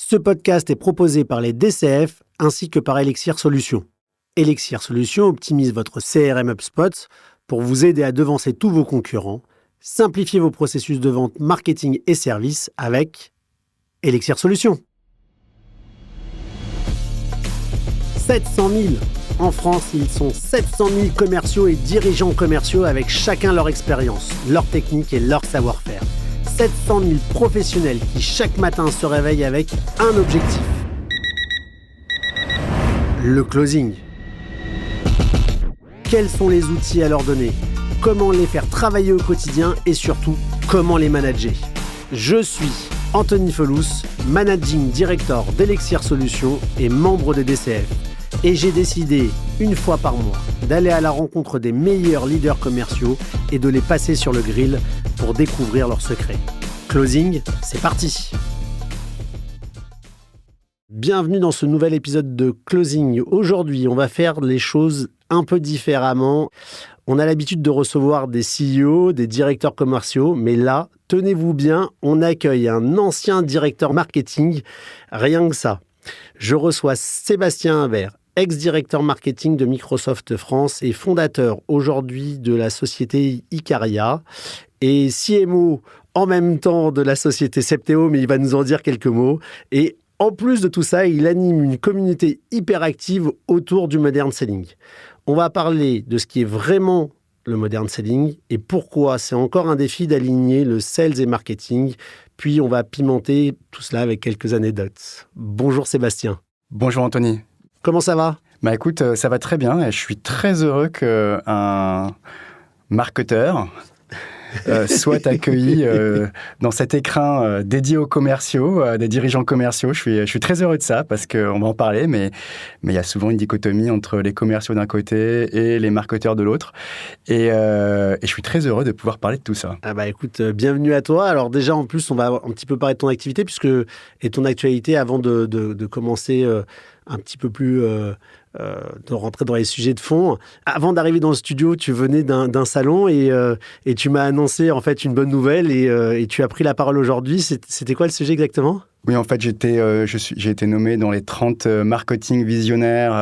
Ce podcast est proposé par les DCF ainsi que par Elixir Solutions. Elixir Solutions optimise votre CRM HubSpot pour vous aider à devancer tous vos concurrents, simplifier vos processus de vente, marketing et services avec Elixir Solutions. 700 000. En France, ils sont 700 000 commerciaux et dirigeants commerciaux avec chacun leur expérience, leur technique et leur savoir-faire. 700 000 professionnels qui chaque matin se réveillent avec un objectif. Le closing. Quels sont les outils à leur donner? Comment les faire travailler au quotidien et surtout, comment les manager? Je suis Anthony Felous, Managing Director d'Elixir Solutions et membre des DCF. Et j'ai décidé, une fois par mois, d'aller à la rencontre des meilleurs leaders commerciaux et de les passer sur le grill pour découvrir leurs secrets. Closing, c'est parti! Bienvenue dans ce nouvel épisode de Closing. Aujourd'hui, on va faire les choses un peu différemment. On a l'habitude de recevoir des CEO, des directeurs commerciaux, mais là, tenez-vous bien, on accueille un ancien directeur marketing, rien que ça. Je reçois Sébastien Imbert, ex-directeur marketing de Microsoft France et fondateur aujourd'hui de la société Icaria et CMO en même temps de la société Septéo, mais il va nous en dire quelques mots. Et en plus de tout ça, il anime une communauté hyper active autour du modern selling. On va parler de ce qui est vraiment le modern selling et pourquoi c'est encore un défi d'aligner le sales et marketing. Puis on va pimenter tout cela avec quelques anecdotes. Bonjour Sébastien. Bonjour Anthony. Comment ça va ? Bah écoute, ça va très bien et je suis très heureux qu'un marketeur soit accueilli dans cet écrin dédié aux commerciaux, des dirigeants commerciaux. Je suis très heureux de ça parce qu'on va en parler, mais il y a souvent une dichotomie entre les commerciaux d'un côté et les marketeurs de l'autre. Et je suis très heureux de pouvoir parler de tout ça. Ah bah écoute, bienvenue à toi. Alors déjà, en plus, on va un petit peu parler de ton activité et ton actualité avant de commencer un petit peu plus... de rentrer dans les sujets de fond. Avant d'arriver dans le studio, tu venais d'un salon et tu m'as annoncé en fait une bonne nouvelle et tu as pris la parole aujourd'hui. C'était quoi le sujet exactement ? Oui, en fait, j'ai été nommé dans les 30 marketing visionnaires,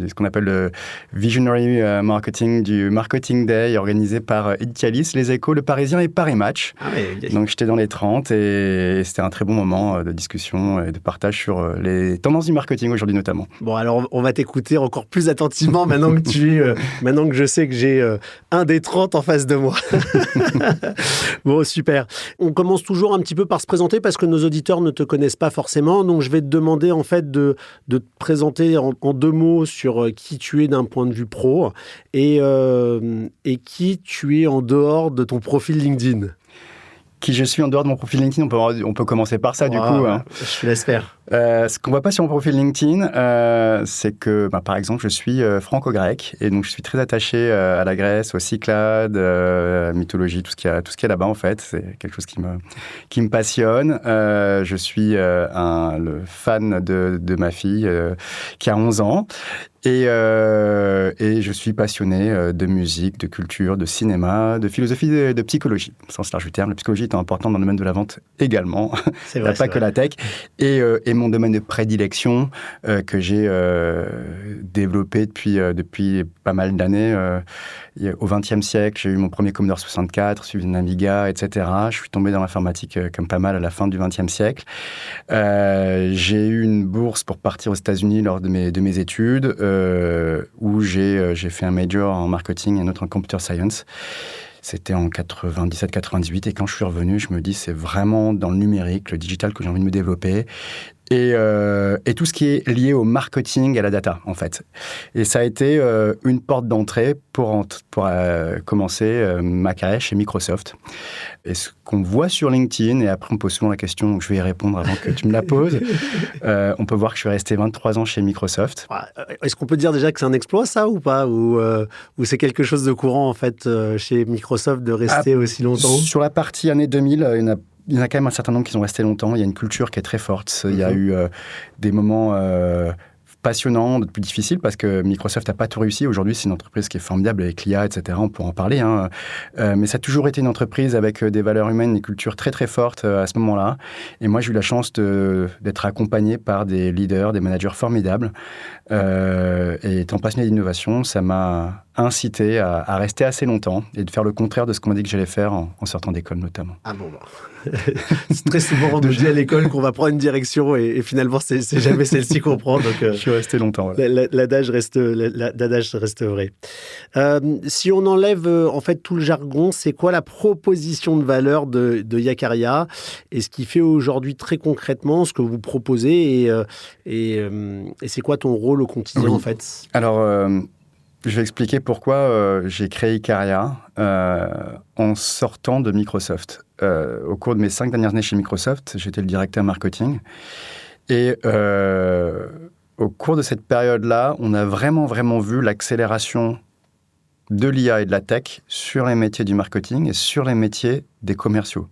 ce qu'on appelle le Visionary Marketing du Marketing Day, organisé par Edialis, Les Échos, Le Parisien et Paris Match. Ah ouais. Donc, j'étais dans les 30 et c'était un très bon moment de discussion et de partage sur les tendances du marketing aujourd'hui notamment. Bon, alors, on va t'écouter encore plus attentivement maintenant que je sais que j'ai un des 30 en face de moi. Bon, super. On commence toujours un petit peu par se présenter parce que nos auditeurs ne te connaissent pas forcément, donc je vais te demander en fait de te présenter en deux mots sur qui tu es d'un point de vue pro et qui tu es en dehors de ton profil LinkedIn. Qui je suis en dehors de mon profil LinkedIn, on peut commencer par ça du coup. Hein. Je te laisse faire. Ce qu'on ne voit pas sur mon profil LinkedIn, c'est que, par exemple, je suis franco-grec et donc je suis très attaché à la Grèce, aux Cyclades, à la mythologie, tout ce qu'il y a là-bas en fait. C'est quelque chose qui me passionne. Je suis le fan de ma fille qui a 11 ans. Et je suis passionné de musique, de culture, de cinéma, de philosophie, de psychologie. Au sens large du terme, la psychologie est importante dans le domaine de la vente également. C'est vrai, pas que la tech. Et mon domaine de prédilection que j'ai développé depuis pas mal d'années. Au XXe siècle, j'ai eu mon premier Commodore 64, suivi de Amiga, etc. Je suis tombé dans l'informatique comme pas mal à la fin du XXe siècle. J'ai eu une bourse pour partir aux États-Unis lors de mes études, où j'ai fait un major en marketing et un autre en computer science. C'était en 97-98 et quand je suis revenu, je me dis c'est vraiment dans le numérique, le digital que j'ai envie de me développer. Et tout ce qui est lié au marketing et à la data, en fait. Et ça a été une porte d'entrée pour commencer ma carrière chez Microsoft. Et ce qu'on voit sur LinkedIn, et après on pose souvent la question, je vais y répondre avant que tu me la poses, on peut voir que je suis resté 23 ans chez Microsoft. Est-ce qu'on peut dire déjà que c'est un exploit, ça, ou pas ? Ou c'est quelque chose de courant, en fait, chez Microsoft de rester aussi longtemps ? Sur la partie année 2000, il y en a quand même un certain nombre qui sont restés longtemps. Il y a une culture qui est très forte. Il y a eu des moments passionnant, d'autres plus difficiles, parce que Microsoft n'a pas tout réussi. Aujourd'hui, c'est une entreprise qui est formidable avec l'IA, etc. On pourra en parler. Mais ça a toujours été une entreprise avec des valeurs humaines, une culture très, très forte à ce moment-là. Et moi, j'ai eu la chance d'être accompagné par des leaders, des managers formidables. Et étant passionné d'innovation, ça m'a incité à rester assez longtemps et de faire le contraire de ce qu'on m'a dit que j'allais faire en sortant d'école, notamment. Ah bon. C'est très souvent, on nous dit à l'école qu'on va prendre une direction et finalement, c'est jamais celle-ci qu'on prend. Donc, je suis resté longtemps. Voilà. L'adage reste vrai. Si on enlève en fait tout le jargon, c'est quoi la proposition de valeur de Yakaria et ce qui fait aujourd'hui très concrètement ce que vous proposez et c'est quoi ton rôle au quotidien en fait? Alors, je vais expliquer pourquoi j'ai créé Yakaria en sortant de Microsoft. Au cours de mes 5 dernières années chez Microsoft, j'étais le directeur marketing. Et au cours de cette période-là, on a vraiment vu l'accélération de l'IA et de la tech sur les métiers du marketing et sur les métiers des commerciaux.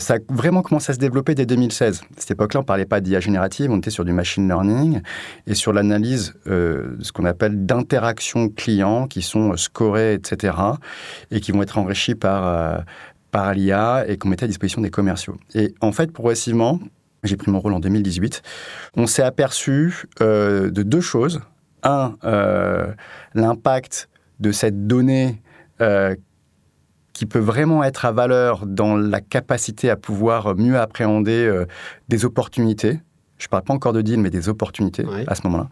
Ça a vraiment commencé à se développer dès 2016. À cette époque-là, on ne parlait pas d'IA générative, on était sur du machine learning et sur l'analyse de ce qu'on appelle d'interactions clients qui sont scorées, etc. et qui vont être enrichies par l'IA et qu'on mettait à disposition des commerciaux. Et en fait, progressivement, j'ai pris mon rôle en 2018, on s'est aperçu de 2 choses. Un, l'impact de cette donnée qui peut vraiment être à valeur dans la capacité à pouvoir mieux appréhender des opportunités. Je ne parle pas encore de deal, mais des opportunités à ce moment-là.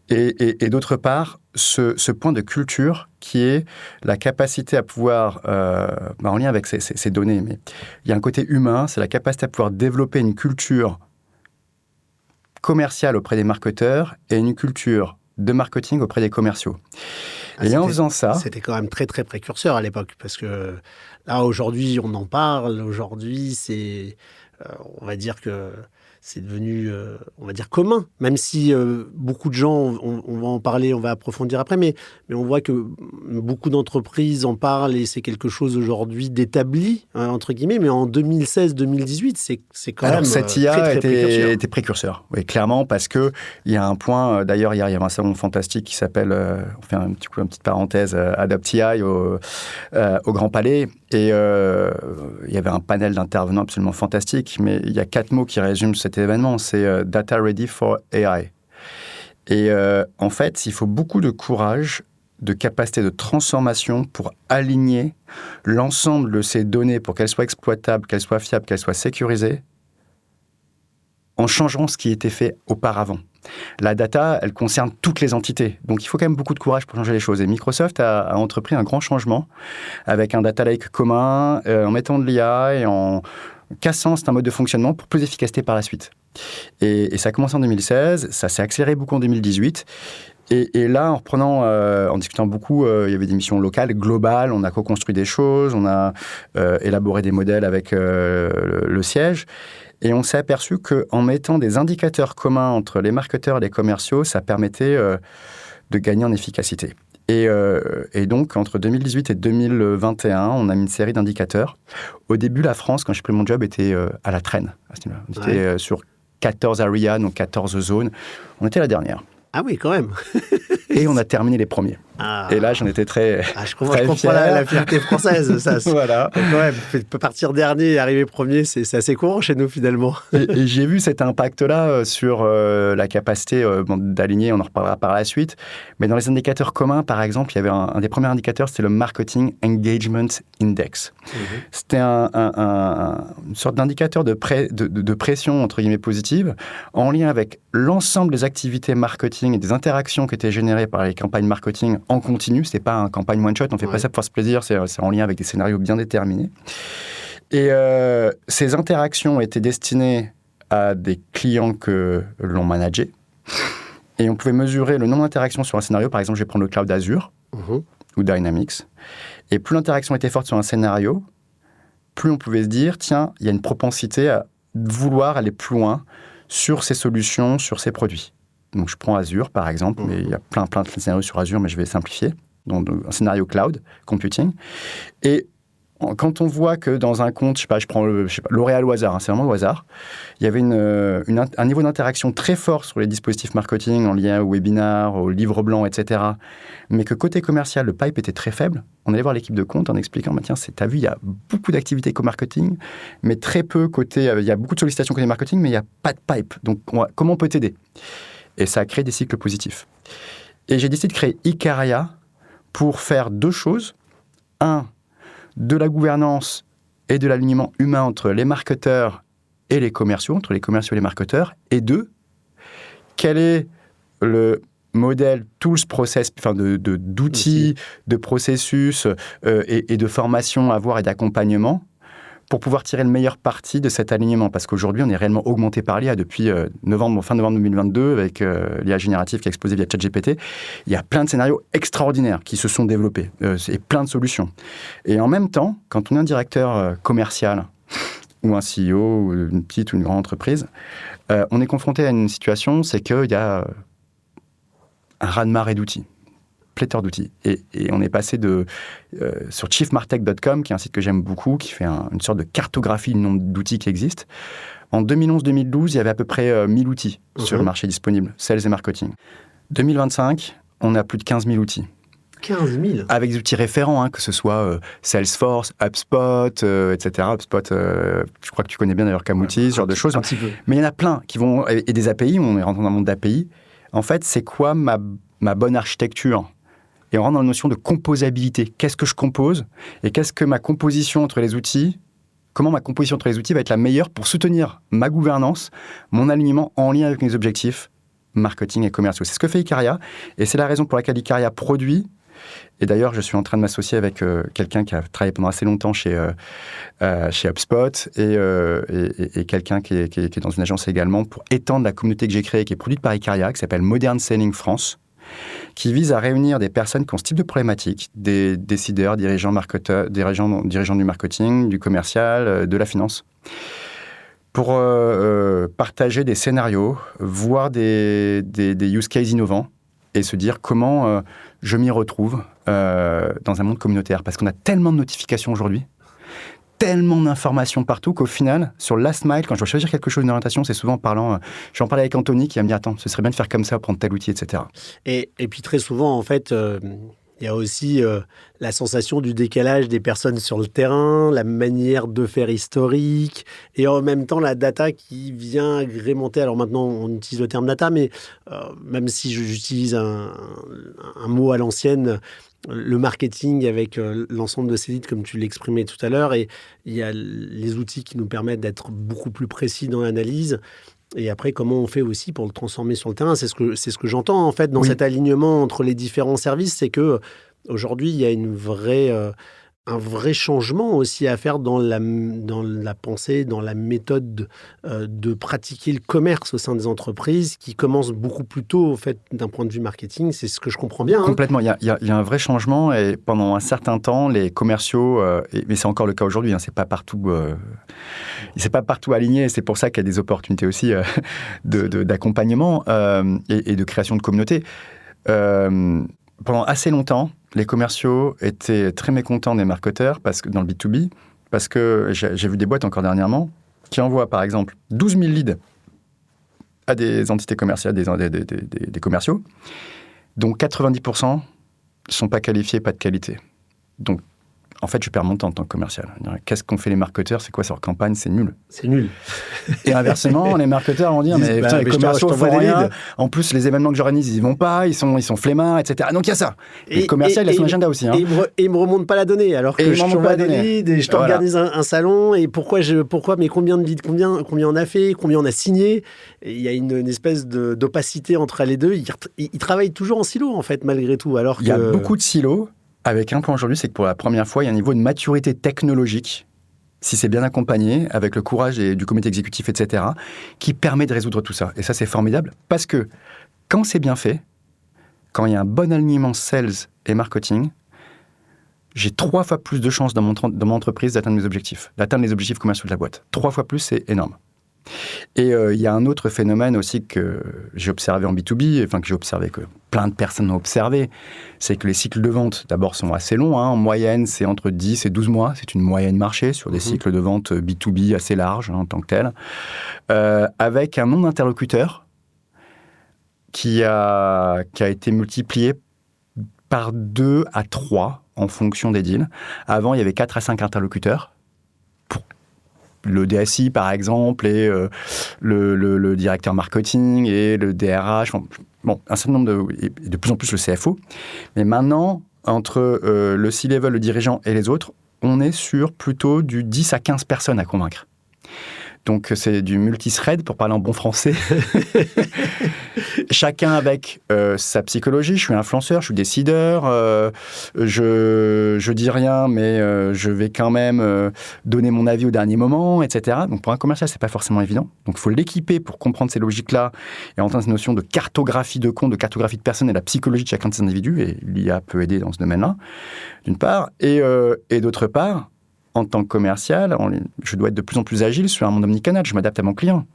Et d'autre part, ce point de culture qui est la capacité à pouvoir, en lien avec ces données, mais il y a un côté humain, c'est la capacité à pouvoir développer une culture commerciale auprès des marketeurs et une culture de marketing auprès des commerciaux. Et en faisant ça... C'était quand même très, très précurseur à l'époque, parce que là, aujourd'hui, on en parle. Aujourd'hui, c'est... on va dire que c'est devenu, on va dire, commun. Même si beaucoup de gens, on va en parler, on va approfondir après, mais on voit que beaucoup d'entreprises en parlent et c'est quelque chose aujourd'hui d'établi, entre guillemets. Mais en 2016-2018, c'est quand même cette IA était précurseur. Oui, clairement, parce qu'il y a un point, d'ailleurs, hier, il y avait un salon fantastique qui s'appelle, on fait une petite parenthèse, Adopt AI au Grand Palais. Et il y avait un panel d'intervenants absolument fantastique, mais il y a 4 mots qui résument cet événement, c'est Data Ready for AI. Et en fait, il faut beaucoup de courage, de capacité de transformation pour aligner l'ensemble de ces données pour qu'elles soient exploitables, qu'elles soient fiables, qu'elles soient sécurisées, en changeant ce qui était fait auparavant. La data, elle concerne toutes les entités. Donc, il faut quand même beaucoup de courage pour changer les choses. Et Microsoft a entrepris un grand changement avec un data lake commun, en mettant de l'IA et en cassant un mode de fonctionnement pour plus d'efficacité par la suite. Et ça a commencé en 2016, ça s'est accéléré beaucoup en 2018. Et là, en reprenant, en discutant beaucoup, il y avait des missions locales, globales, on a co-construit des choses, on a élaboré des modèles avec le siège. Et on s'est aperçu qu'en mettant des indicateurs communs entre les marketeurs et les commerciaux, ça permettait de gagner en efficacité. Et donc, entre 2018 et 2021, on a mis une série d'indicateurs. Au début, la France, quand j'ai pris mon job, était à la traîne. On était sur 14 areas, donc 14 zones. On était la dernière. Ah oui, quand même. Et on a terminé les premiers. Ah. Et là, j'en étais très je comprends la fierté française. Ça, voilà. Quand même, partir dernier et arriver premier, c'est assez courant chez nous, finalement. Et j'ai vu cet impact-là sur la capacité d'aligner, on en reparlera par la suite. Mais dans les indicateurs communs, par exemple, il y avait un des premiers indicateurs, c'était le Marketing Engagement Index. C'était une sorte d'indicateur de pression, entre guillemets, positive, en lien avec l'ensemble des activités marketing et des interactions qui étaient générées par les campagnes marketing en continu. Ce n'est pas une campagne one-shot, on ne fait pas ça pour se plaisir, c'est en lien avec des scénarios bien déterminés. Et ces interactions étaient destinées à des clients que l'on manageait. Et on pouvait mesurer le nombre d'interactions sur un scénario. Par exemple, je vais prendre le cloud Azure ou Dynamics. Et plus l'interaction était forte sur un scénario, plus on pouvait se dire, tiens, il y a une propensité à vouloir aller plus loin sur ces solutions, sur ces produits. Donc, je prends Azure, par exemple, mais il y a plein de scénarios sur Azure, mais je vais simplifier. Donc, un scénario cloud computing. Et quand on voit que dans un compte, je prends L'Oréal au hasard, c'est vraiment au hasard, il y avait un niveau d'interaction très fort sur les dispositifs marketing en lien au webinar, au livre blanc, etc. Mais que côté commercial, le pipe était très faible. On allait voir l'équipe de compte en expliquant, tiens, t'as vu, il y a beaucoup d'activités co-marketing, mais très peu côté, il y a beaucoup de sollicitations côté marketing, mais il n'y a pas de pipe. Donc, comment on peut t'aider? Et ça a créé des cycles positifs. Et j'ai décidé de créer Ikaria pour faire 2 choses. 1, de la gouvernance et de l'alignement humain entre les marketeurs et les commerciaux, entre les commerciaux et les marketeurs. Et 2, quel est le modèle, tools, process, d'outils, de processus et de formation à avoir et d'accompagnement pour pouvoir tirer le meilleur parti de cet alignement. Parce qu'aujourd'hui, on est réellement augmenté par l'IA depuis fin novembre 2022, avec l'IA générative qui a explosé via ChatGPT. Il y a plein de scénarios extraordinaires qui se sont développés et plein de solutions. Et en même temps, quand on est un directeur commercial ou un CEO ou une petite ou une grande entreprise, on est confronté à une situation, c'est qu'il y a un raz-de-marée d'outils. Pléthore d'outils. Et on est passé sur chiefmartech.com, qui est un site que j'aime beaucoup, qui fait une sorte de cartographie du nombre d'outils qui existent. En 2011-2012, il y avait à peu près 1000 outils sur le marché disponible, sales et marketing. 2025, on a plus de 15 000 outils. 15 000 Avec des outils référents, que ce soit Salesforce, HubSpot, etc. HubSpot, je crois que tu connais bien d'ailleurs Camuti, ce genre de choses. Un petit peu. Mais il y en a plein qui vont... Et des API, on est rentré dans un monde d'API. En fait, c'est quoi ma bonne architecture? Et on rentre dans la notion de composabilité. Qu'est-ce que je compose? Et qu'est-ce que ma composition entre les outils, comment ma composition entre les outils va être la meilleure pour soutenir ma gouvernance, mon alignement en lien avec mes objectifs marketing et commerciaux. C'est ce que fait Ikaria. Et c'est la raison pour laquelle Ikaria produit. Et d'ailleurs, je suis en train de m'associer avec quelqu'un qui a travaillé pendant assez longtemps chez HubSpot et quelqu'un qui est dans une agence également pour étendre la communauté que j'ai créée, qui est produite par Ikaria, qui s'appelle Modern Selling France, qui vise à réunir des personnes qui ont ce type de problématiques, des décideurs, dirigeants, marketeurs, dirigeants du marketing, du commercial, de la finance, pour partager des scénarios, voir des use cases innovants et se dire comment je m'y retrouve dans un monde communautaire. Parce qu'on a tellement de notifications aujourd'hui, tellement d'informations partout qu'au final, sur le last mile, quand je dois choisir quelque chose, une orientation, c'est souvent en parlant... j'en parlais avec Anthony qui va me dire « Attends, ce serait bien de faire comme ça, prendre tel outil, etc. » Et puis très souvent, en fait, il y a aussi la sensation du décalage des personnes sur le terrain, la manière de faire historique, et en même temps la data qui vient agrémenter. Alors maintenant, on utilise le terme data, mais même si j'utilise un mot à l'ancienne, le marketing avec l'ensemble de ces leads, comme tu l'exprimais tout à l'heure, et il y a les outils qui nous permettent d'être beaucoup plus précis dans l'analyse. Et après, comment on fait aussi pour le transformer sur le terrain? C'est ce que j'entends en fait dans cet alignement entre les différents services, c'est que aujourd'hui il y a un vrai changement aussi à faire dans la pensée, dans la méthode de pratiquer le commerce au sein des entreprises, qui commence beaucoup plus tôt, en fait, d'un point de vue marketing. C'est ce que je comprends bien. Complètement. Il y a un vrai changement et pendant un certain temps, les commerciaux, mais c'est encore le cas aujourd'hui, c'est pas partout aligné. C'est pour ça qu'il y a des opportunités aussi d'accompagnement et de création de communautés. Pendant assez longtemps, les commerciaux étaient très mécontents des marketeurs dans le B2B, parce que j'ai vu des boîtes encore dernièrement qui envoient par exemple 12 000 leads à des entités commerciales, des commerciaux, dont 90% ne sont pas qualifiés, pas de qualité. Donc, en fait, je perds mon temps en tant que commercial. Qu'est-ce qu'ont fait les marketeurs? C'est quoi leur campagne? C'est nul. C'est nul. Et inversement, les marketeurs vont dire mais putain, les commerciaux font rien. En plus, les événements que j'organise, ils y vont pas. Ils sont flemmards, etc. Donc il y a ça. Et le commercial, il a son agenda aussi. Et il me remonte pas la donnée. Alors que je t'envoie des leads et je t'organise un salon. Et pourquoi mais combien de leads, combien on a fait, combien on a signé? Et il y a une espèce d'opacité entre les deux. Ils travaillent toujours en silo en fait, malgré tout. Il y a beaucoup de silos. Avec un point aujourd'hui, c'est que pour la première fois, il y a un niveau de maturité technologique, si c'est bien accompagné, avec le courage du comité exécutif, etc., qui permet de résoudre tout ça. Et ça, c'est formidable, parce que quand c'est bien fait, quand il y a un bon alignement sales et marketing, j'ai 3 fois plus de chances dans mon entreprise d'atteindre mes objectifs, d'atteindre les objectifs commerciaux de la boîte. 3 fois plus, c'est énorme. Et il y a un autre phénomène aussi que j'ai observé en B2B, enfin que j'ai observé, que plein de personnes ont observé, c'est que les cycles de vente, d'abord, sont assez longs. En moyenne, c'est entre 10 et 12 mois. C'est une moyenne marché sur des cycles de vente B2B assez larges en tant que tel, avec un nombre d'interlocuteurs qui a été multiplié par 2 à 3 en fonction des deals. Avant, il y avait 4 à 5 interlocuteurs. Le DSI, par exemple, et le directeur marketing et le DRH. Bon, un certain nombre et de plus en plus le CFO. Mais maintenant, entre le C-level, le dirigeant et les autres, on est sur plutôt du 10 à 15 personnes à convaincre. Donc, c'est du multi-thread, pour parler en bon français. Chacun avec sa psychologie. Je suis influenceur, je suis décideur. Je dis rien, mais je vais quand même donner mon avis au dernier moment, etc. Donc, pour un commercial, c'est pas forcément évident. Donc, il faut l'équiper pour comprendre ces logiques-là et entendre cette notion de cartographie de compte, de cartographie de personnes et la psychologie de chacun de ces individus. Et l'IA peut aider dans ce domaine-là, d'une part. Et d'autre part, en tant que commercial, je dois être de plus en plus agile sur un monde omnicanal. Je m'adapte à mon client.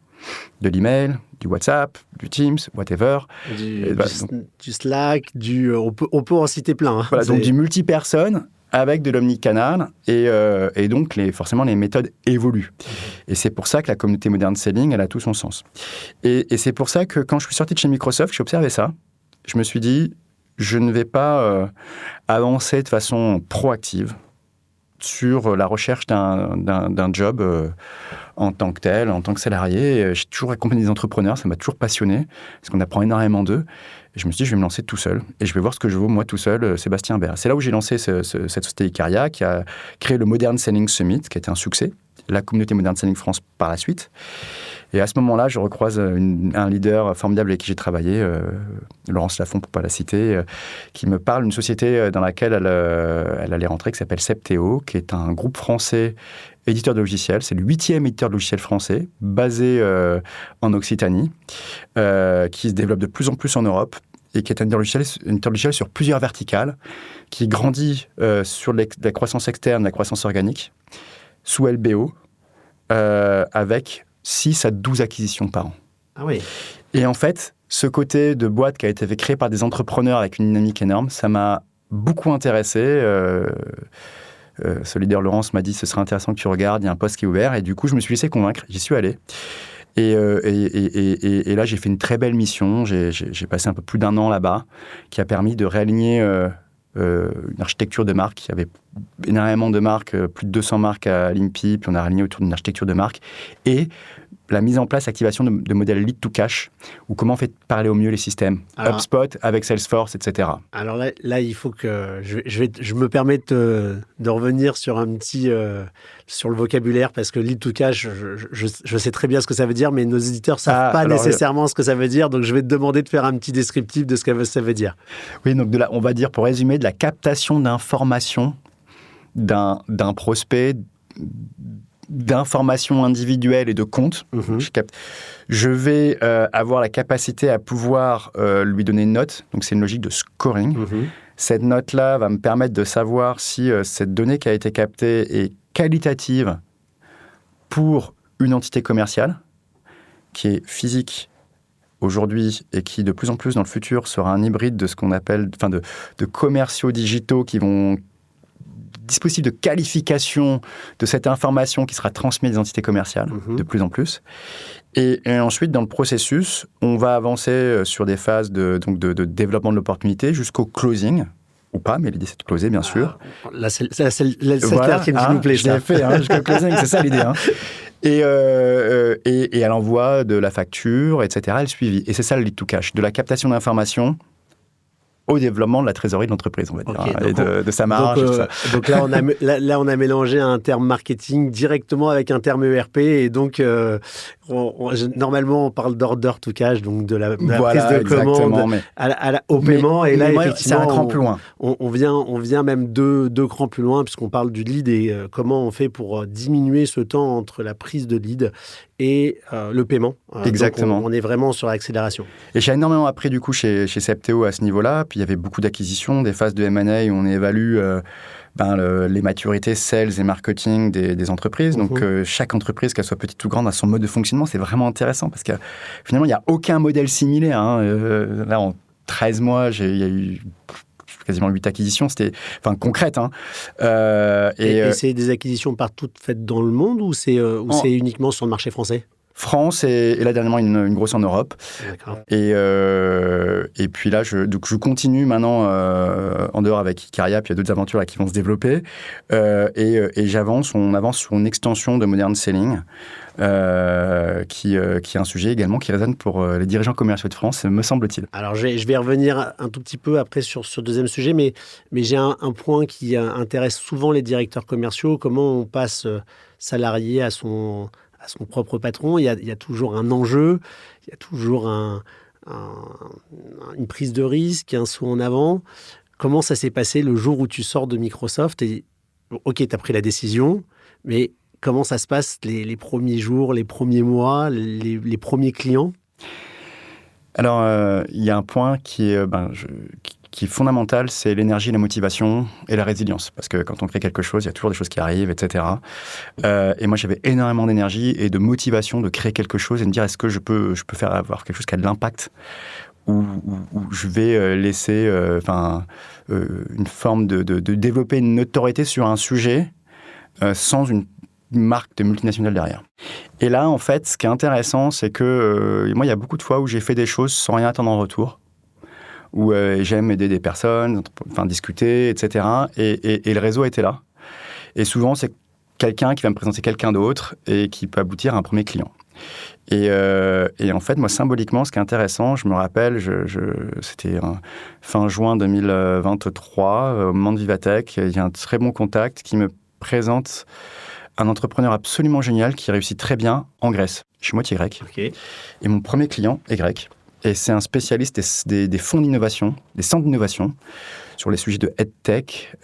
De l'email, du WhatsApp, du Teams, whatever. Du Slack, on peut en citer plein. Voilà, donc du multi-personne avec de l'omnicanal. Et donc, forcément, les méthodes évoluent. Et c'est pour ça que la communauté Modern Selling, elle a tout son sens. Et c'est pour ça que quand je suis sorti de chez Microsoft, j'ai observé ça. Je me suis dit, je ne vais pas avancer de façon proactive sur la recherche d'un job en tant que tel, en tant que salarié. J'ai toujours accompagné des entrepreneurs, ça m'a toujours passionné, parce qu'on apprend énormément d'eux. Et je me suis dit, je vais me lancer tout seul, et je vais voir ce que je vaux, moi, tout seul, Sébastien Bert. C'est là où j'ai lancé cette société Icaria, qui a créé le Modern Selling Summit, qui a été un succès, la communauté Modern Selling France par la suite. Et à ce moment-là, je recroise un leader formidable avec qui j'ai travaillé, Laurence Lafont, pour ne pas la citer, qui me parle d'une société dans laquelle elle allait rentrer, qui s'appelle Septéo, qui est un groupe français éditeur de logiciels. C'est le 8e éditeur de logiciels français, basé en Occitanie, qui se développe de plus en plus en Europe et qui est un éditeur de logiciels sur plusieurs verticales, qui grandit sur la croissance externe, la croissance organique, sous LBO, avec 6 à 12 acquisitions par an. Ah oui. Et en fait, ce côté de boîte qui a été créé par des entrepreneurs avec une dynamique énorme, ça m'a beaucoup intéressé. Ce leader Laurence m'a dit, ce serait intéressant que tu regardes, il y a un poste qui est ouvert. Et du coup, je me suis laissé convaincre, j'y suis allé. Et là, j'ai fait une très belle mission. J'ai passé un peu plus d'1 an là-bas, qui a permis de réaligner une architecture de marque. Il y avait énormément de marques, plus de 200 marques à l'INPI, puis on a réaligné autour d'une architecture de marque. Et la mise en place, activation de modèles lead to cash, ou comment on fait parler au mieux les systèmes. Alors, HubSpot avec Salesforce, etc. Alors là, il faut que... Je me permets de revenir sur un petit... sur le vocabulaire, parce que lead to cash, je sais très bien ce que ça veut dire, mais nos éditeurs ne savent pas nécessairement ce que ça veut dire, donc je vais te demander de faire un petit descriptif de ce que ça veut dire. Oui, donc on va dire, pour résumer, de la captation d'informations d'un prospect, d'informations individuelles et de comptes. Je vais avoir la capacité à pouvoir lui donner une note. Donc, c'est une logique de scoring. Cette note-là va me permettre de savoir si cette donnée qui a été captée est qualitative pour une entité commerciale qui est physique aujourd'hui et qui, de plus en plus dans le futur, sera un hybride de ce qu'on appelle, de commerciaux digitaux qui vont... dispositif de qualification de cette information qui sera transmise des entités commerciales, de plus en plus. Et ensuite, dans le processus, on va avancer sur des phases de développement de l'opportunité jusqu'au closing, ou pas, mais l'idée c'est de closer, bien sûr. Là, c'est voilà, qui nous plaît. Je l'ai fait, jusqu'au closing, c'est ça l'idée. Et à l'envoi de la facture, etc., et le suivi. Et c'est ça le lead to cash, de la captation d'informations au développement de la trésorerie de l'entreprise, on va dire, et de sa marge. Donc là, on a mélangé un terme marketing directement avec un terme ERP, et donc normalement on parle d'order to cash, donc de la prise de commande au paiement, et là effectivement c'est un cran plus loin. On vient même deux crans plus loin, puisqu'on parle du lead et comment on fait pour diminuer ce temps entre la prise de lead et le paiement. Exactement. Donc on est vraiment sur l'accélération. Et j'ai énormément appris du coup chez Septéo à ce niveau-là. Puis il y avait beaucoup d'acquisitions, des phases de M&A où on évalue les maturités sales et marketing des entreprises. Donc chaque entreprise, qu'elle soit petite ou grande, a son mode de fonctionnement. C'est vraiment intéressant parce que finalement, il n'y a aucun modèle similaire. Là, en 13 mois, il y a eu quasiment 8 acquisitions, concrètes. Et c'est des acquisitions partout faites dans le monde ou c'est uniquement sur le marché français ? France et là dernièrement une grosse en Europe. D'accord. Et puis là, je continue maintenant en dehors avec Icaria, puis il y a d'autres aventures là, qui vont se développer. Et on avance sur une extension de Modern Selling, qui est un sujet également qui résonne pour les dirigeants commerciaux de France, me semble-t-il. Alors je vais revenir un tout petit peu après sur ce deuxième sujet, mais j'ai un point qui intéresse souvent les directeurs commerciaux, comment on passe salarié à son propre patron. Il y a toujours un enjeu, il y a toujours une prise de risque, un saut en avant. Comment ça s'est passé le jour où tu sors de Microsoft et OK, tu as pris la décision, mais comment ça se passe les premiers jours, les premiers mois, les premiers clients ? Alors, il y a un point qui est fondamental, c'est l'énergie, la motivation et la résilience. Parce que quand on crée quelque chose, il y a toujours des choses qui arrivent, etc. Et moi, j'avais énormément d'énergie et de motivation de créer quelque chose et de me dire, est-ce que je peux avoir quelque chose qui a de l'impact ou je vais laisser une forme de développer une notoriété sur un sujet sans une marque de multinationale derrière. Et là, en fait, ce qui est intéressant, c'est que moi, il y a beaucoup de fois où j'ai fait des choses sans rien attendre en retour, où j'aime aider des personnes, discuter, etc. Et le réseau était là. Et souvent, c'est quelqu'un qui va me présenter quelqu'un d'autre et qui peut aboutir à un premier client. Et en fait, moi, symboliquement, ce qui est intéressant, je me rappelle, c'était fin juin 2023, au moment de Vivatech, il y a un très bon contact qui me présente un entrepreneur absolument génial qui réussit très bien en Grèce. Je suis moitié grec. Okay. Et mon premier client est grec. Et c'est un spécialiste des fonds d'innovation, des centres d'innovation sur les sujets de EdTech,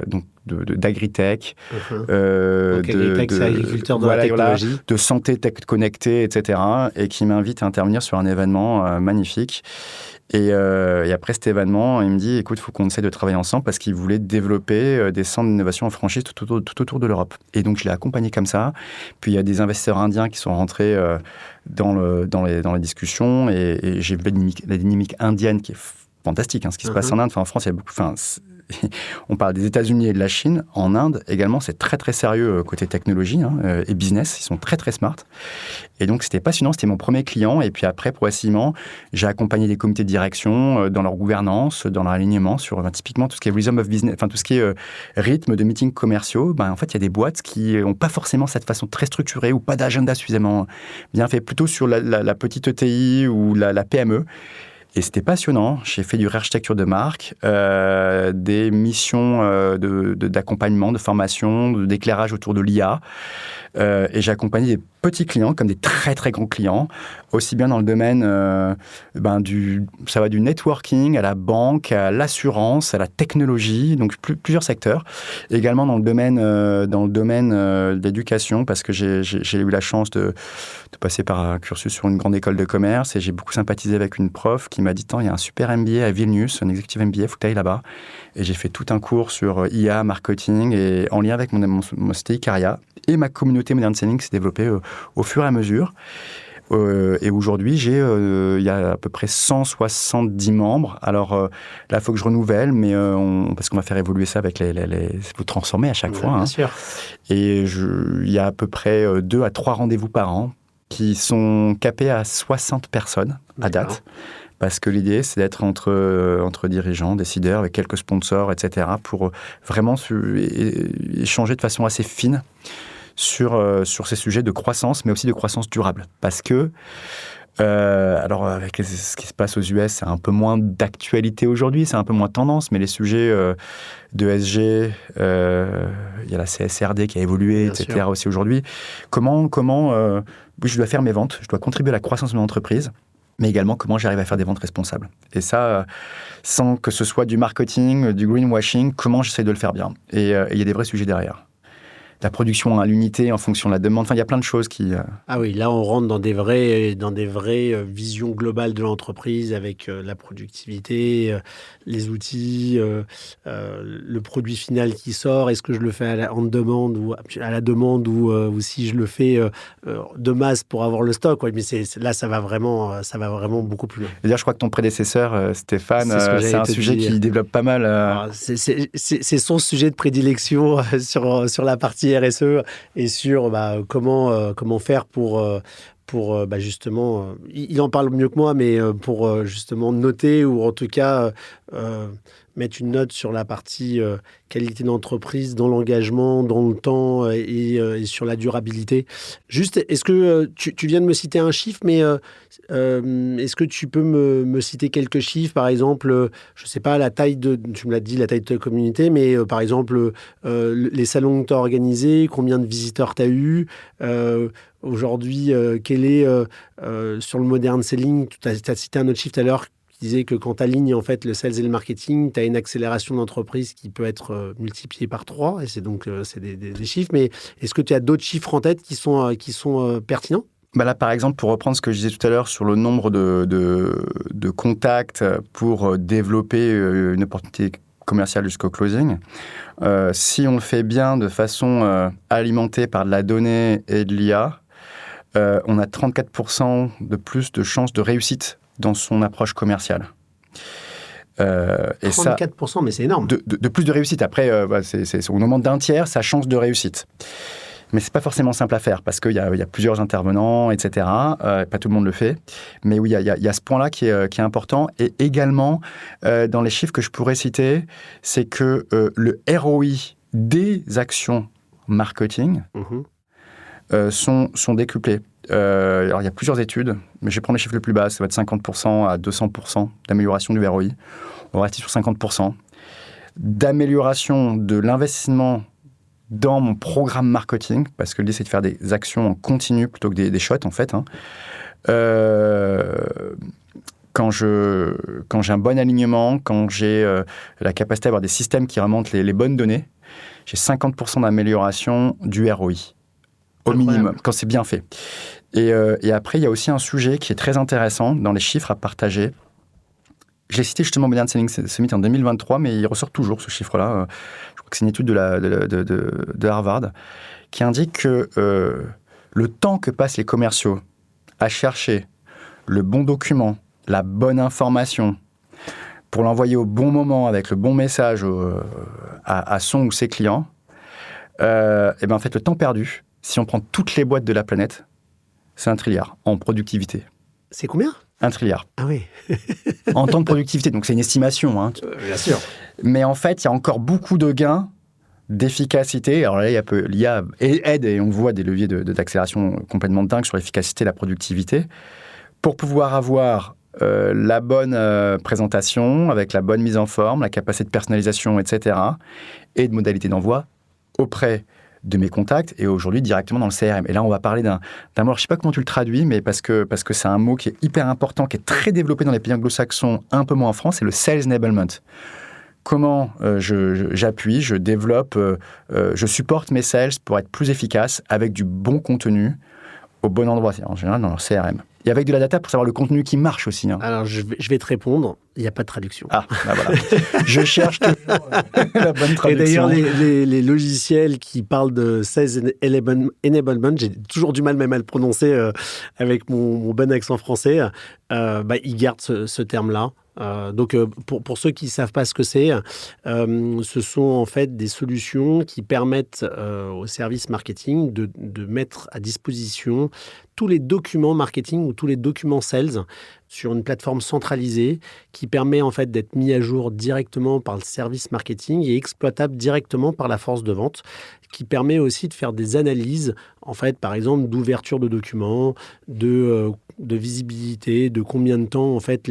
donc d'agritech, c'est agriculteur de la technologie, de santé tech connectée, etc. Et qui m'invite à intervenir sur un événement magnifique. Et après cet événement, il me dit, écoute, il faut qu'on essaie de travailler ensemble parce qu'il voulait développer des centres d'innovation en franchise tout autour de l'Europe. Et donc, je l'ai accompagné comme ça. Puis, il y a des investisseurs indiens qui sont rentrés dans les discussions et j'ai vu la dynamique indienne qui est fantastique. Ce qui se passe en Inde, en France, il y a beaucoup... On parle des États-Unis et de la Chine. En Inde, également, c'est très, très sérieux côté technologie et business. Ils sont très, très smart. Et donc, c'était passionnant. C'était mon premier client. Et puis après, progressivement, j'ai accompagné des comités de direction dans leur gouvernance, dans leur alignement sur typiquement tout ce qui est rhythm of business, tout ce qui est rythme de meetings commerciaux. En fait, il y a des boîtes qui n'ont pas forcément cette façon très structurée ou pas d'agenda suffisamment bien fait, plutôt sur la petite ETI ou la PME. Et c'était passionnant. J'ai fait du réarchitecture de marque, des missions d'accompagnement, de formation, d'éclairage autour de l'IA. Et j'ai accompagné des petits clients comme des très, très grands clients, aussi bien dans le domaine ça va du networking à la banque, à l'assurance, à la technologie, donc plusieurs secteurs. Et également dans le domaine de l'éducation, parce que j'ai eu la chance de passer par un cursus sur une grande école de commerce et j'ai beaucoup sympathisé avec une prof qui m'a dit, il y a un super MBA à Vilnius, un executive MBA, il faut que tu ailles là-bas. Et j'ai fait tout un cours sur IA, marketing, et en lien avec mon société Icaria et ma communauté Modern Selling qui s'est développée au fur et à mesure. Et aujourd'hui, il y a à peu près 170 membres. Alors là, il faut que je renouvelle, mais parce qu'on va faire évoluer ça avec vous transformer à chaque fois. Bien sûr. Et il y a à peu près 2 à 3 rendez-vous par an qui sont capés à 60 personnes à date. Parce que l'idée, c'est d'être entre dirigeants, décideurs, avec quelques sponsors, etc., pour vraiment échanger de façon assez fine sur ces sujets de croissance, mais aussi de croissance durable. Parce que, alors avec ce qui se passe aux US, c'est un peu moins d'actualité aujourd'hui, c'est un peu moins tendance, mais les sujets de ESG, il y a la CSRD qui a évolué, etc. sûr. Aussi aujourd'hui. Comment je dois faire mes ventes, je dois contribuer à la croissance de mon entreprise, mais également comment j'arrive à faire des ventes responsables. Et ça, sans que ce soit du marketing, du greenwashing, comment j'essaie de le faire bien. Et il y a des vrais sujets derrière. la production à l'unité en fonction de la demande. Enfin, il y a plein de choses qui... Ah oui, là, on rentre dans des vraies visions globales de l'entreprise avec la productivité, les outils, le produit final qui sort. Est-ce que je le fais en demande ou à la demande ou si je le fais de masse pour avoir le stock. Ouais, mais là, ça va vraiment beaucoup plus loin. D'ailleurs, je crois que ton prédécesseur, Stéphane, c'est un sujet qui développe pas mal. C'est son sujet de prédilection sur la partie RSE et sur comment faire pour justement, il en parle mieux que moi, mais pour justement noter ou en tout cas mettre une note sur la partie qualité d'entreprise, dans l'engagement, dans le temps et sur la durabilité. Juste, est-ce que tu viens de me citer un chiffre, mais est-ce que tu peux me citer quelques chiffres, par exemple, je ne sais pas, tu me l'as dit, la taille de ta communauté, mais par exemple, les salons que tu as organisés, combien de visiteurs tu as eu aujourd'hui, quel est, sur le modern selling, tu as cité un autre chiffre tout à l'heure, qui disait que quand tu alignes en fait, le sales et le marketing, tu as une accélération d'entreprise qui peut être multipliée par 3, et c'est donc c'est des chiffres, mais est-ce que tu as d'autres chiffres en tête qui sont pertinents ? Là, par exemple, pour reprendre ce que je disais tout à l'heure sur le nombre de contacts pour développer une opportunité commerciale jusqu'au closing, si on le fait bien de façon alimentée par de la donnée et de l'IA, on a 34% de plus de chances de réussite dans son approche commerciale. Et 34%, ça, mais c'est énorme. De plus de réussite. Après, on demande d'un tiers sa chance de réussite. Mais ce n'est pas forcément simple à faire parce qu'il y a plusieurs intervenants, etc. Pas tout le monde le fait. Mais oui, il y a ce point-là qui est important. Et également, dans les chiffres que je pourrais citer, c'est que le ROI des actions marketing sont décuplés. Alors, il y a plusieurs études, mais je vais prendre les chiffres les plus bas. Ça va être 50% à 200% d'amélioration du ROI. On va rester sur 50%. D'amélioration de l'investissement dans mon programme marketing, parce que l'idée, c'est de faire des actions en continu plutôt que des shots, en fait. Quand j'ai un bon alignement, quand j'ai la capacité à avoir des systèmes qui remontent les bonnes données, j'ai 50% d'amélioration du ROI, au minimum, quand c'est bien fait. Et après, il y a aussi un sujet qui est très intéressant dans les chiffres à partager. Je l'ai cité justement Modern Selling Summit en 2023, mais il ressort toujours, ce chiffre-là. Je crois que c'est une étude de Harvard qui indique que le temps que passent les commerciaux à chercher le bon document, la bonne information, pour l'envoyer au bon moment, avec le bon message à son ou ses clients, en fait, le temps perdu, si on prend toutes les boîtes de la planète, c'est 1 trilliard en productivité. C'est combien ? 1 trilliard. Ah oui. En temps de productivité, donc c'est une estimation. Bien sûr. Mais en fait, il y a encore beaucoup de gains d'efficacité. Alors là, l'IA aide et on voit des leviers d'accélération complètement dingues sur l'efficacité et la productivité pour pouvoir avoir la bonne présentation avec la bonne mise en forme, la capacité de personnalisation, etc. et de modalité d'envoi auprès de mes contacts et aujourd'hui directement dans le CRM. Et là, on va parler d'un mot, je ne sais pas comment tu le traduis, mais parce que c'est un mot qui est hyper important, qui est très développé dans les pays anglo-saxons, un peu moins en France, c'est le sales enablement. Comment j'appuie, je développe, je supporte mes sales pour être plus efficaces avec du bon contenu au bon endroit, en général dans leur CRM. Et avec de la data pour savoir le contenu qui marche aussi. Alors, je vais te répondre. Il n'y a pas de traduction. Ah, voilà. Je cherche toujours la bonne traduction. Et d'ailleurs, les logiciels qui parlent de Sales Enablement, j'ai toujours du mal même à le prononcer avec mon bon accent français, ils gardent ce terme-là. Donc, pour ceux qui ne savent pas ce que c'est, ce sont en fait des solutions qui permettent au service marketing de mettre à disposition tous les documents marketing ou tous les documents sales sur une plateforme centralisée qui permet en fait d'être mis à jour directement par le service marketing et exploitable directement par la force de vente, qui permet aussi de faire des analyses, en fait, par exemple, d'ouverture de documents, de visibilité, de combien de temps, en fait,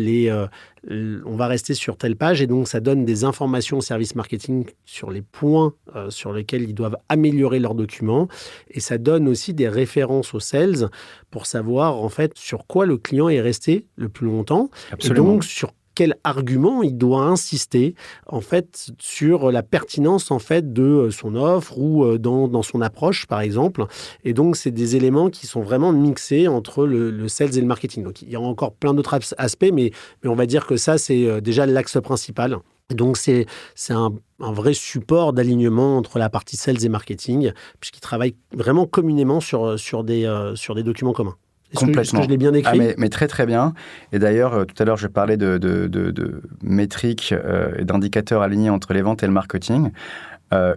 on va rester sur telle page. Et donc, ça donne des informations au service marketing sur les points sur lesquels ils doivent améliorer leurs documents. Et ça donne aussi des références aux sales pour savoir, en fait, sur quoi le client est resté le plus longtemps. Absolument. Et donc, sur quel argument il doit insister en fait sur la pertinence en fait de son offre ou dans son approche par exemple. Et donc c'est des éléments qui sont vraiment mixés entre le sales et le marketing. Donc il y a encore plein d'autres aspects, mais on va dire que ça c'est déjà l'axe principal. Donc c'est un vrai support d'alignement entre la partie sales et marketing, puisqu'ils travaillent vraiment communément sur des documents communs. Est-ce que je l'ai bien décrit? Mais très très bien. Et d'ailleurs, tout à l'heure, je parlais de métriques et d'indicateurs alignés entre les ventes et le marketing.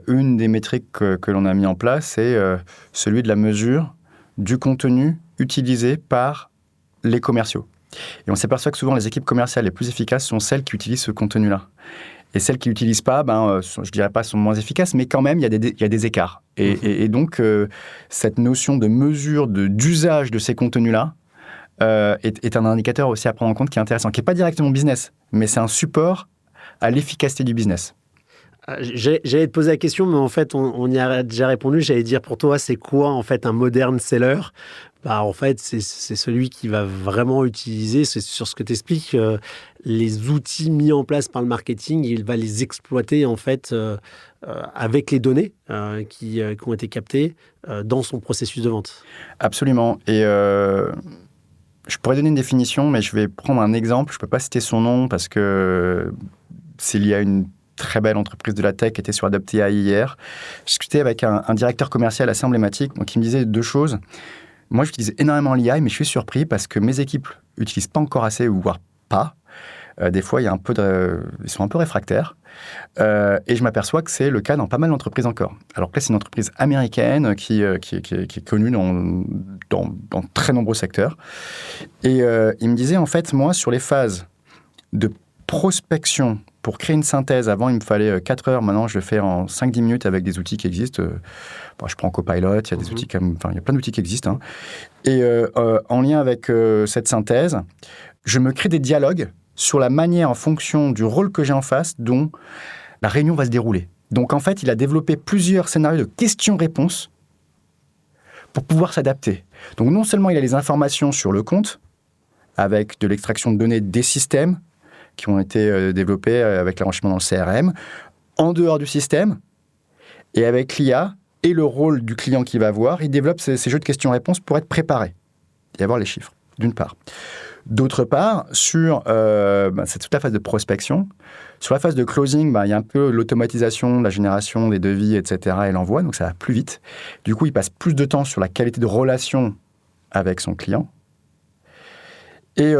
Une des métriques que l'on a mis en place, c'est celui de la mesure du contenu utilisé par les commerciaux. Et on s'aperçoit que souvent, les équipes commerciales les plus efficaces sont celles qui utilisent ce contenu-là. Et celles qui l'utilisent pas, je ne dirais pas sont moins efficaces, mais quand même, il y a des écarts. Et donc, cette notion de mesure, d'usage de ces contenus-là est un indicateur aussi à prendre en compte qui est intéressant, qui n'est pas directement business, mais c'est un support à l'efficacité du business. J'allais te poser la question, mais en fait, on y a déjà répondu. J'allais dire, pour toi, c'est quoi en fait un modern seller? En fait, c'est celui qui va vraiment utiliser, c'est sur ce que tu expliques, les outils mis en place par le marketing. Il va les exploiter en fait avec les données qui ont été captées dans son processus de vente. Absolument. Et je pourrais donner une définition, mais je vais prendre un exemple. Je ne peux pas citer son nom parce que s'il y a une très belle entreprise de la tech qui était sur Adopt AI hier. Je discutais avec un directeur commercial assez emblématique, donc il me disait deux choses. Moi, j'utilise énormément l'IA, mais je suis surpris parce que mes équipes n'utilisent pas encore assez, ou voire pas. Des fois, ils sont un peu réfractaires. Et je m'aperçois que c'est le cas dans pas mal d'entreprises encore. Alors que là, c'est une entreprise américaine qui est connue dans très nombreux secteurs. Et il me disait, en fait, moi, sur les phases de prospection, pour créer une synthèse, avant, il me fallait 4 heures. Maintenant, je le fais en 5-10 minutes avec des outils qui existent. Je prends Copilot, il y a des outils il y a plein d'outils qui existent. Hein. Et en lien avec cette synthèse, je me crée des dialogues sur la manière, en fonction du rôle que j'ai en face, dont la réunion va se dérouler. Donc, en fait, il a développé plusieurs scénarios de questions-réponses pour pouvoir s'adapter. Donc, non seulement il a les informations sur le compte, avec de l'extraction de données des systèmes, qui ont été développés avec l'enrichissement dans le CRM, en dehors du système, et avec l'IA et le rôle du client qu'il va avoir, il développe ces jeux de questions-réponses pour être préparé et avoir les chiffres, d'une part. D'autre part, sur c'est toute la phase de prospection. Sur la phase de closing, il y a un peu l'automatisation, la génération des devis, etc., et l'envoi, donc ça va plus vite. Du coup, il passe plus de temps sur la qualité de relation avec son client. Et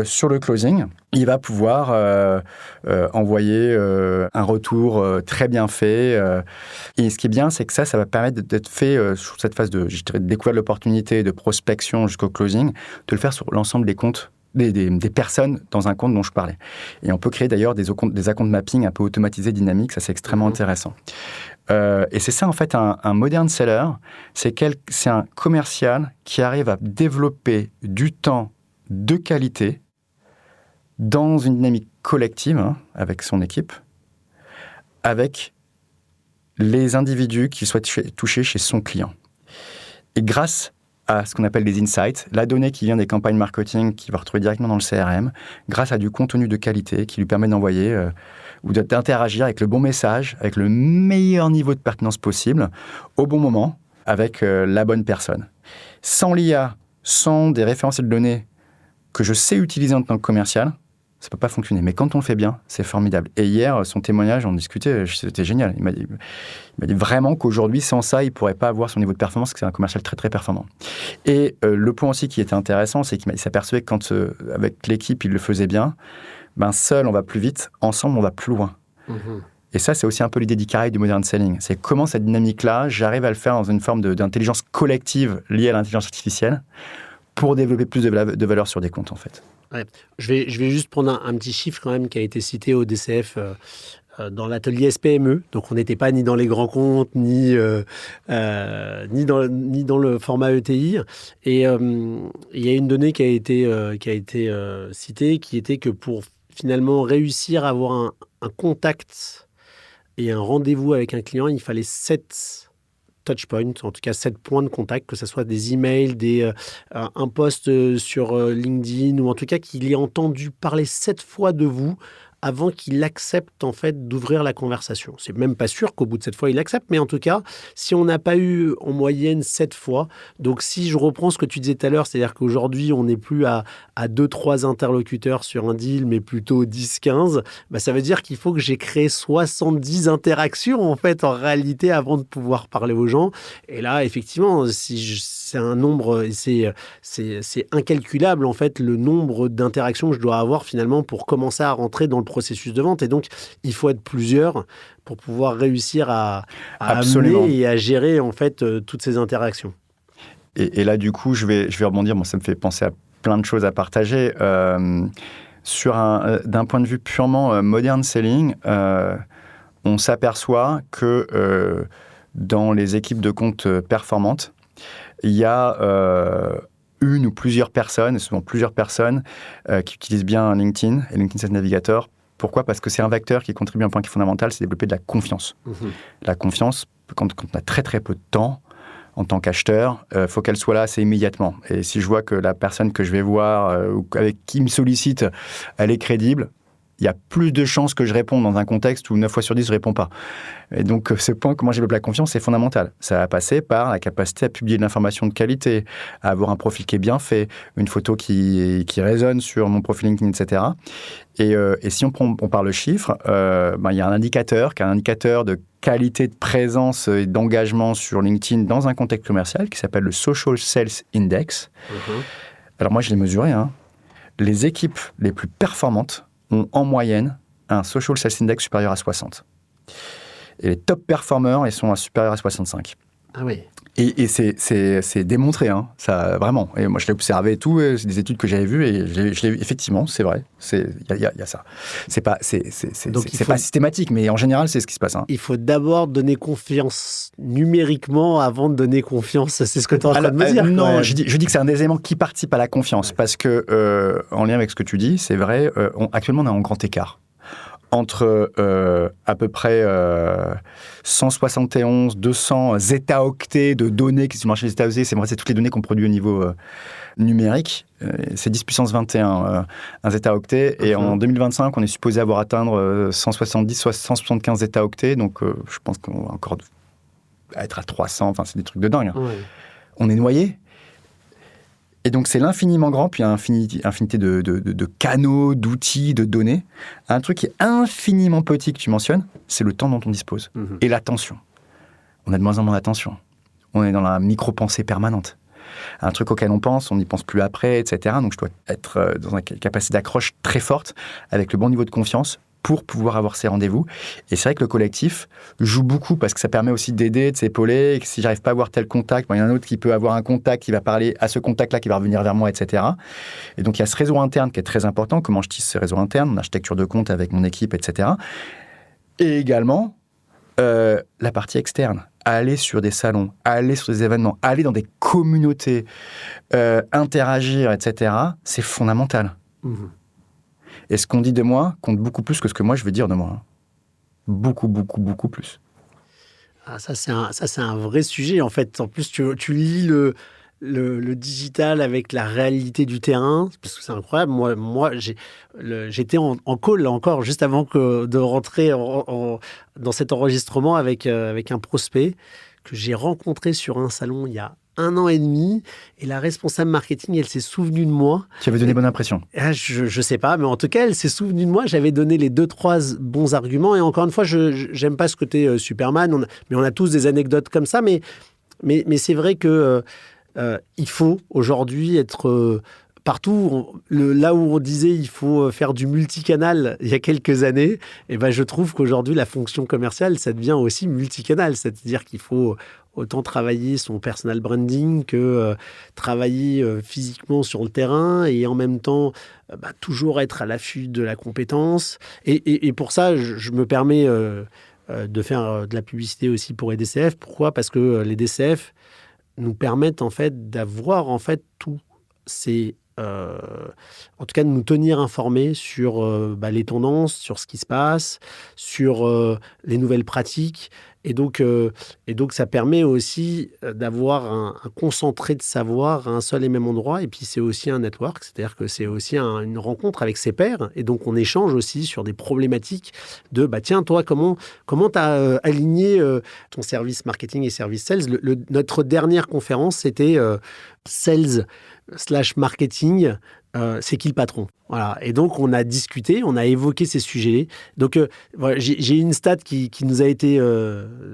sur le closing, il va pouvoir envoyer un retour très bien fait. Et ce qui est bien, c'est que ça va permettre d'être fait sur cette phase de découverte de l'opportunité, de prospection jusqu'au closing, de le faire sur l'ensemble des comptes, des personnes dans un compte dont je parlais. Et on peut créer d'ailleurs des account mapping un peu automatisés, dynamiques. Ça, c'est extrêmement intéressant. Et c'est ça, en fait, un modern seller. C'est un commercial qui arrive à développer du temps de qualité dans une dynamique collective avec son équipe, avec les individus qui souhaitent toucher chez son client. Et grâce à ce qu'on appelle des insights, la donnée qui vient des campagnes marketing qu'il va retrouver directement dans le CRM, grâce à du contenu de qualité qui lui permet d'envoyer ou d'interagir avec le bon message, avec le meilleur niveau de pertinence possible, au bon moment, avec la bonne personne. Sans l'IA, sans des référentiels de données que je sais utiliser en tant que commercial, ça ne peut pas fonctionner. Mais quand on le fait bien, c'est formidable. Et hier, son témoignage, on discutait, c'était génial. Il m'a dit vraiment qu'aujourd'hui, sans ça, il ne pourrait pas avoir son niveau de performance, que c'est un commercial très, très performant. Et le point aussi qui était intéressant, c'est qu'il s'apercevait que quand, avec l'équipe, il le faisait bien, seul, on va plus vite, ensemble, on va plus loin. Et ça, c'est aussi un peu l'idée d'Icarus du modern selling. C'est comment cette dynamique-là, j'arrive à le faire dans une forme d'intelligence collective liée à l'intelligence artificielle, pour développer plus de valeur sur des comptes, en fait. Ouais. Je vais juste prendre un petit chiffre quand même qui a été cité au DCF dans l'atelier SPME. Donc, on n'était pas ni dans les grands comptes, ni dans le format ETI. Et il y a une donnée qui a été citée, qui était que pour finalement réussir à avoir un contact et un rendez-vous avec un client, il fallait 7 touchpoints, en tout cas 7 points de contact, que ce soit des emails, un post sur LinkedIn, ou en tout cas qu'il ait entendu parler 7 fois de vous avant qu'il accepte en fait d'ouvrir la conversation. C'est même pas sûr qu'au bout de 7 fois, il accepte, mais en tout cas, si on n'a pas eu en moyenne 7 fois, donc si je reprends ce que tu disais tout à l'heure, c'est-à-dire qu'aujourd'hui, on n'est plus à 2-3 interlocuteurs sur un deal, mais plutôt 10-15, bah, ça veut dire qu'il faut que j'ai créé 70 interactions en fait, en réalité, avant de pouvoir parler aux gens. Et là, effectivement, c'est un nombre, c'est incalculable en fait, le nombre d'interactions que je dois avoir finalement pour commencer à rentrer dans le processus de vente. Et donc, il faut être plusieurs pour pouvoir réussir à amener et à gérer en fait toutes ces interactions. Et là, du coup, je vais rebondir. Bon, ça me fait penser à plein de choses à partager. D'un point de vue purement modern selling, on s'aperçoit que dans les équipes de compte performantes, il y a une ou plusieurs personnes, et souvent plusieurs personnes, qui utilisent bien LinkedIn et LinkedIn Sales Navigator. Pourquoi ? Parce que c'est un vecteur qui contribue à un point qui est fondamental, c'est développer de la confiance. La confiance, quand on a très très peu de temps, en tant qu'acheteur, faut qu'elle soit là assez immédiatement. Et si je vois que la personne que je vais voir ou avec qui me sollicite, elle est crédible, il y a plus de chances que je réponde dans un contexte où 9 fois sur 10, je ne réponds pas. Et donc, ce point, comment je développe la confiance, c'est fondamental. Ça va passer par la capacité à publier de l'information de qualité, à avoir un profil qui est bien fait, une photo qui résonne sur mon profil LinkedIn, etc. Et si on parle chiffres, il y a un indicateur qui est un indicateur de qualité de présence et d'engagement sur LinkedIn dans un contexte commercial qui s'appelle le Social Sales Index. Alors moi, je l'ai mesuré. Les équipes les plus performantes ont en moyenne un Social Sales Index supérieur à 60. Et les top performers, ils sont supérieurs à 65. Ah oui. Et c'est démontré, ça, vraiment. Et moi, je l'ai observé et tout, c'est des études que j'avais vues, et effectivement, c'est vrai, il y a ça. C'est pas systématique, mais en général, c'est ce qui se passe. Il faut d'abord donner confiance numériquement avant de donner confiance, c'est ce que tu es en train de me dire. Non, je dis que c'est un des éléments qui participe à la confiance, parce que, en lien avec ce que tu dis, c'est vrai, actuellement, on est en grand écart entre à peu près 171, 200 zeta-octets de données qui sont sur le marché des États-Unis. C'est toutes les données qu'on produit au niveau numérique. C'est 10 puissance 21, un zeta-octet. Et en 2025, on est supposé avoir atteindre 170, 175 zeta-octets. Donc, je pense qu'on va encore être à 300. Enfin, c'est des trucs de dingue. Ouais. On est noyé. Et donc, c'est l'infiniment grand, puis il y a infinité de canaux, d'outils, de données. Un truc qui est infiniment petit que tu mentionnes, c'est le temps dont on dispose. Et l'attention. On a de moins en moins d'attention. On est dans la micro-pensée permanente. Un truc auquel on pense, on n'y pense plus après, etc. Donc, je dois être dans une capacité d'accroche très forte, avec le bon niveau de confiance, pour pouvoir avoir ces rendez-vous. Et c'est vrai que le collectif joue beaucoup parce que ça permet aussi d'aider, de s'épauler. Et que si j'arrive pas à avoir tel contact, il y en a un autre qui peut avoir un contact, qui va parler à ce contact-là, qui va revenir vers moi, etc. Et donc, il y a ce réseau interne qui est très important. Comment je tisse ce réseau interne, mon architecture de compte avec mon équipe, etc. Et également, la partie externe. Aller sur des salons, aller sur des événements, aller dans des communautés, interagir, etc. C'est fondamental. Et ce qu'on dit de moi compte beaucoup plus que ce que moi je veux dire de moi. Beaucoup, beaucoup, beaucoup plus. Ah, ça, c'est un vrai sujet, en fait. En plus, tu lis le digital avec la réalité du terrain, parce que c'est incroyable. Moi j'étais en call, là encore, juste avant de rentrer dans cet enregistrement avec un prospect que j'ai rencontré sur un salon il y a 1 an et demi, et la responsable marketing, elle s'est souvenue de moi. Tu avais donné bonne impression. Je sais pas, mais en tout cas, elle s'est souvenue de moi. J'avais donné les 2-3 bons arguments, et encore une fois, j'aime pas ce côté Superman, mais on a tous des anecdotes comme ça, mais c'est vrai que il faut aujourd'hui être partout. Là où on disait il faut faire du multicanal il y a quelques années, et ben je trouve qu'aujourd'hui, la fonction commerciale, ça devient aussi multicanal. C'est-à-dire qu'il faut autant travailler son personal branding que travailler physiquement sur le terrain, et en même temps toujours être à l'affût de la compétence. Et pour ça, je me permets de faire de la publicité aussi pour les DCF. Pourquoi ? Parce que les DCF nous permettent en fait d'avoir en fait tous ces en tout cas de nous tenir informés sur les tendances, sur ce qui se passe, sur les nouvelles pratiques. Et donc, ça permet aussi d'avoir un concentré de savoir à un seul et même endroit. Et puis, c'est aussi un network, c'est-à-dire que c'est aussi une rencontre avec ses pairs. Et donc, on échange aussi sur des problématiques de, tiens, toi, comment tu as aligné ton service marketing et service sales. Notre dernière conférence, c'était sales/marketing. C'est qui le patron? Voilà. Et donc, on a discuté, on a évoqué ces sujets. Donc, voilà, j'ai une stat qui nous a été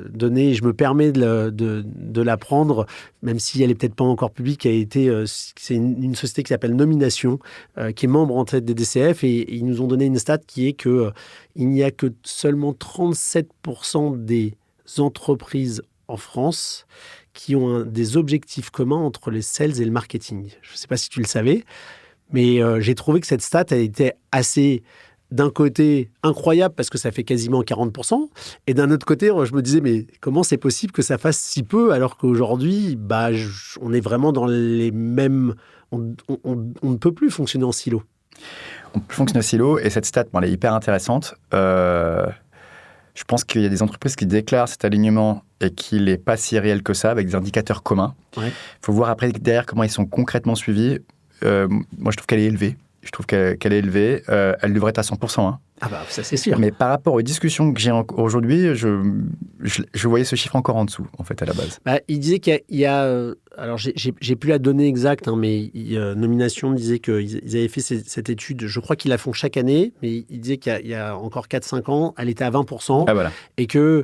donnée, et je me permets de la prendre, même si elle n'est peut-être pas encore publique. C'est une société qui s'appelle Nomination, qui est membre en tête des DCF, et ils nous ont donné une stat qui est qu'il n'y a que seulement 37% des entreprises en France qui ont des objectifs communs entre les sales et le marketing. Je ne sais pas si tu le savais, mais j'ai trouvé que cette stat, elle était assez, d'un côté, incroyable parce que ça fait quasiment 40%. Et d'un autre côté, je me disais, mais comment c'est possible que ça fasse si peu alors qu'aujourd'hui, on est vraiment dans les mêmes... On ne peut plus fonctionner en silo. On peut fonctionner en silo et cette stat, elle est hyper intéressante. Je pense qu'il y a des entreprises qui déclarent cet alignement et qu'il n'est pas si réel que ça, avec des indicateurs communs. Il faut voir après derrière comment ils sont concrètement suivis. Moi, je trouve qu'elle est élevée. Elle devrait être à 100%. Hein. Ah ça c'est sûr. Mais par rapport aux discussions que j'ai aujourd'hui, je voyais ce chiffre encore en dessous, en fait, à la base. Il disait qu'il y a alors, j'ai plus la donnée exacte, hein, mais Nomination disait qu'ils avaient fait cette étude. Je crois qu'ils la font chaque année, mais il disait qu'il y a encore 4-5 ans, elle était à 20%. Ah, voilà. Et que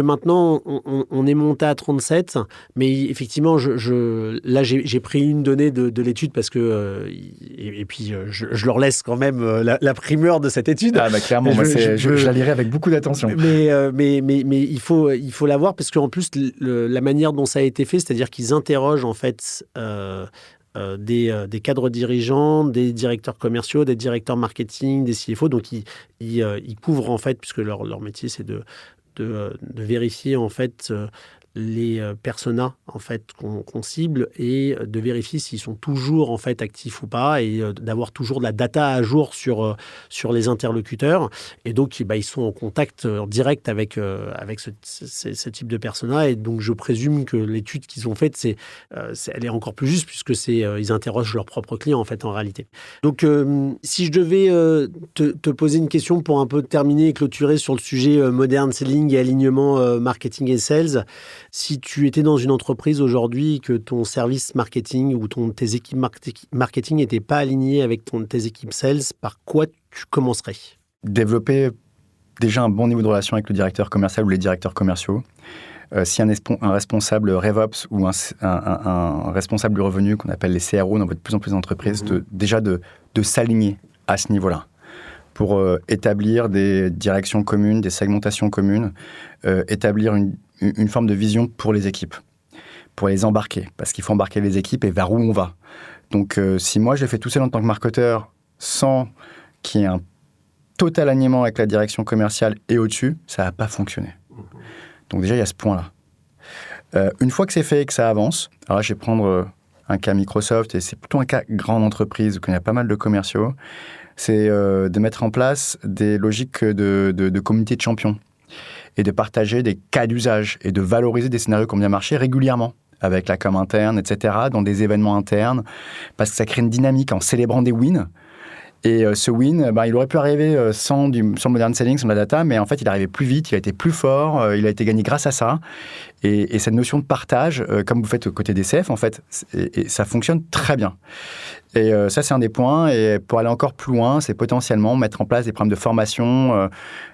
maintenant, on est monté à 37%. Mais effectivement, là, j'ai pris une donnée de l'étude parce que... et puis, je leur laisse quand même la primeur de cette étude. Ah, clairement, je la lirai avec beaucoup d'attention. Mais il faut la voir parce qu'en plus, la manière dont ça a été fait, c'est-à-dire qu'ils interrogent en fait des cadres dirigeants, des directeurs commerciaux, des directeurs marketing, des CFO. Donc, ils couvrent en fait, puisque leur métier, c'est de vérifier en fait les personas en fait qu'on cible et de vérifier s'ils sont toujours en fait actifs ou pas et d'avoir toujours de la data à jour sur les interlocuteurs. Et donc ils sont en contact en direct avec ce type de persona. Et donc je présume que l'étude qu'ils ont faite, elle est encore plus juste puisque ils interrogent leurs propres clients en fait en réalité. Donc si je devais te poser une question pour un peu terminer et clôturer sur le sujet modern selling et alignement marketing et sales. Si tu étais dans une entreprise aujourd'hui et que ton service marketing ou tes équipes marketing n'étaient pas alignées avec tes équipes sales, par quoi tu commencerais? Développer déjà un bon niveau de relation avec le directeur commercial ou les directeurs commerciaux. Si un responsable RevOps ou un responsable du revenu qu'on appelle les CRO dans de plus en plus d'entreprises, de s'aligner à ce niveau-là pour établir des directions communes, des segmentations communes, établir une forme de vision pour les équipes, pour les embarquer, parce qu'il faut embarquer les équipes et vers où on va. Donc, si moi, je le fais tout seul en tant que marketeur, sans qu'il y ait un total alignement avec la direction commerciale et au-dessus, ça va pas fonctionner. Donc déjà, il y a ce point-là. Une fois que c'est fait et que ça avance, alors là, je vais prendre un cas Microsoft, et c'est plutôt un cas grande entreprise, où il y a pas mal de commerciaux, c'est de mettre en place des logiques de communauté de champions et de partager des cas d'usage et de valoriser des scénarios qui ont bien marché régulièrement avec la com interne, etc., dans des événements internes, parce que ça crée une dynamique en célébrant des wins. Et ce win, il aurait pu arriver sans le modern selling, sans la data, mais en fait, il est arrivé plus vite, il a été plus fort, il a été gagné grâce à ça. Et cette notion de partage, comme vous faites au côté des CF, en fait, et ça fonctionne très bien. Et ça, c'est un des points. Et pour aller encore plus loin, c'est potentiellement mettre en place des programmes de formation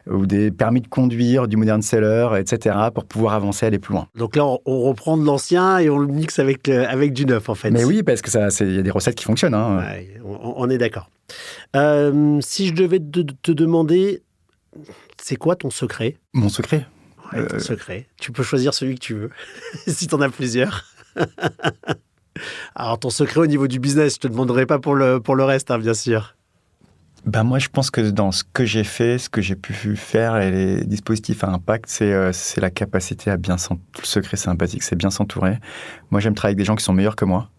ou des permis de conduire du modern seller, etc., pour pouvoir avancer, aller plus loin. Donc là, on reprend de l'ancien et on le mixe avec du neuf, en fait. Mais oui, parce que y a des recettes qui fonctionnent. Hein. Ouais, on est d'accord. Si je devais te demander, c'est quoi ton secret? Mon secret? Ouais, ton secret. Tu peux choisir celui que tu veux, si tu en as plusieurs. Alors, ton secret au niveau du business, je ne te demanderai pas pour le reste, hein, bien sûr. Moi, je pense que dans ce que j'ai fait, ce que j'ai pu faire et les dispositifs à impact, c'est la capacité à bien s'entourer. Le secret sympathique, c'est bien s'entourer. Moi, j'aime travailler avec des gens qui sont meilleurs que moi,